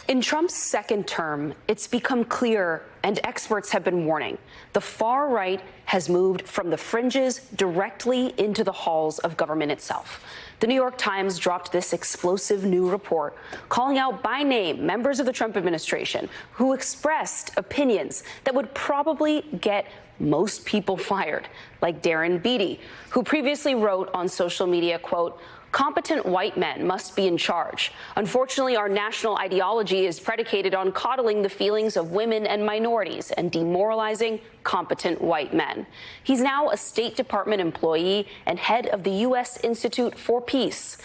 In Trump's second term, it's become clear, and experts have been warning, the far right has moved from the fringes directly into the halls of government itself. The New York Times dropped this explosive new report calling out by name members of the Trump administration who expressed opinions that would probably get most people fired, like Darren Beattie, who previously wrote on social media, quote, "Competent white men must be in charge. Unfortunately, our national ideology is predicated on coddling the feelings of women and minorities and demoralizing competent white men." He's now a State Department employee and head of the U.S. Institute for Peace.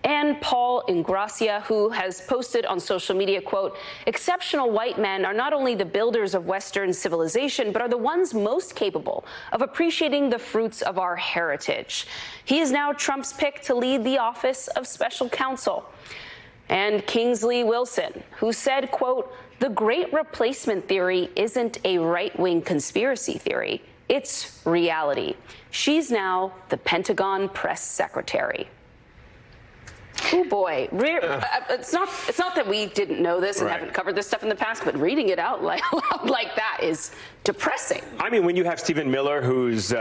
And Paul Ingracia, who has posted on social media, quote, "Exceptional white men are not only the builders of Western civilization, but are the ones most capable of appreciating the fruits of our heritage." He is now Trump's pick to lead the office of special counsel. And Kingsley Wilson, who said, quote, "The great replacement theory isn't a right-wing conspiracy theory. It's reality." She's now the Pentagon press secretary. Oh boy, it's not that we didn't know this and haven't covered this stuff in the past, but reading it out loud like that is depressing. I mean, when you have Stephen Miller, who's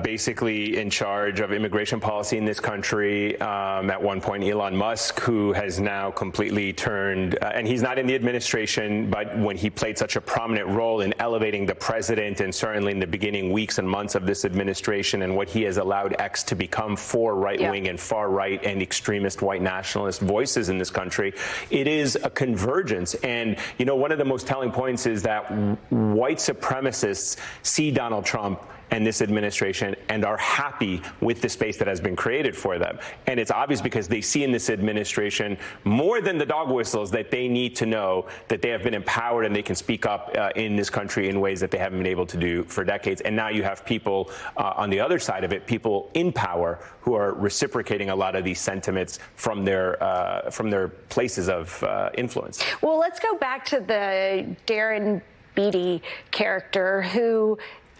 basically in charge of immigration policy in this country, at one point Elon Musk, who has now completely turned, and he's not in the administration, but when he played such a prominent role in elevating the president and certainly in the beginning weeks and months of this administration and what he has allowed X to become for right-wing and far-right and extremist white nationalist voices in this country, it is a convergence. And, you know, one of the most telling points is that white supremacists see Donald Trump and this administration and are happy with the space that has been created for them. And it's obvious because they see in this administration more than the dog whistles that they need to know that they have been empowered and they can speak up in this country in ways that they haven't been able to do for decades. And now you have people on the other side of it, people in power who are reciprocating a lot of these sentiments from their places of influence. Well, let's go back to the Darren Beattie character who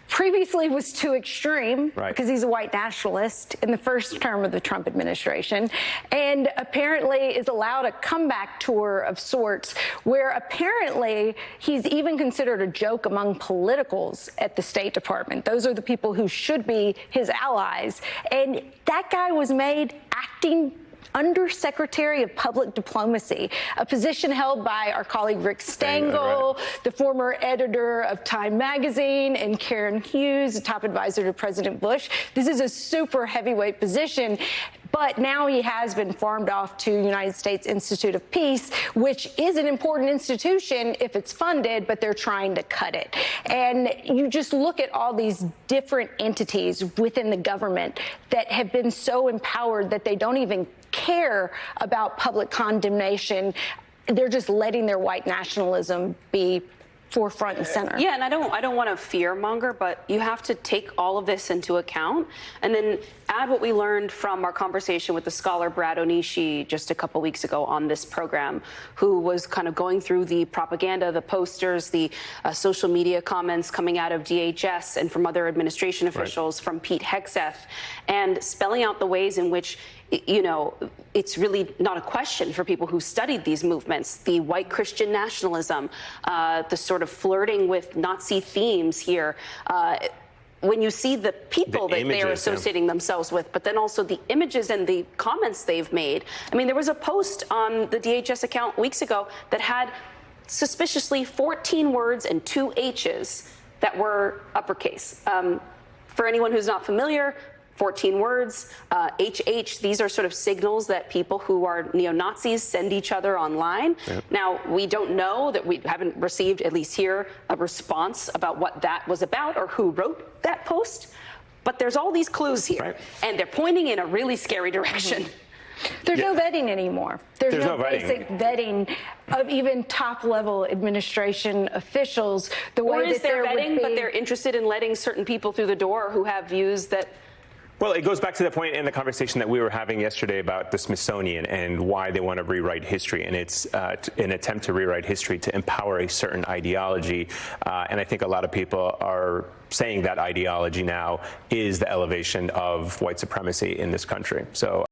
previously was too extreme because he's a white nationalist in the first term of the Trump administration, and apparently is allowed a comeback tour of sorts where apparently he's even considered a joke among politicals at the State Department. Those are the people who should be his allies. And that guy was made acting Undersecretary of Public Diplomacy, a position held by our colleague Rick Stengel, the former editor of Time magazine, and Karen Hughes, the top advisor to President Bush. This is a super heavyweight position. But now he has been farmed off to United States Institute of Peace, which is an important institution if it's funded, but they're trying to cut it. And you just look at all these different entities within the government that have been so empowered that they don't even care about public condemnation. They're just letting their white nationalism be forefront and center. Yeah, and I don't want to fear monger, but you have to take all of this into account and then add what we learned from our conversation with the scholar Brad Onishi just a couple weeks ago on this program, who was kind of going through the propaganda, the posters, the social media comments coming out of DHS and from other administration officials, from Pete Hegseth, and spelling out the ways in which, you know, it's really not a question for people who studied these movements. The white Christian nationalism, the sort of flirting with Nazi themes here. When you see the people that they are associating themselves with, but then also the images and the comments they've made. I mean, there was a post on the DHS account weeks ago that had suspiciously 14 words and 2 H's that were uppercase. For anyone who's not familiar, 14 words, HH, these are sort of signals that people who are neo-Nazis send each other online. Now, we don't know, that we haven't received, at least here, a response about what that was about or who wrote that post. But there's all these clues here, and they're pointing in a really scary direction. There's no vetting anymore. There's no basic vetting of even top-level administration officials. The way or is that there vetting, but they're interested in letting certain people through the door who have views that... Well, it goes back to the point in the conversation that we were having yesterday about the Smithsonian and why they want to rewrite history. And it's an attempt to rewrite history to empower a certain ideology. And I think a lot of people are saying that ideology now is the elevation of white supremacy in this country. So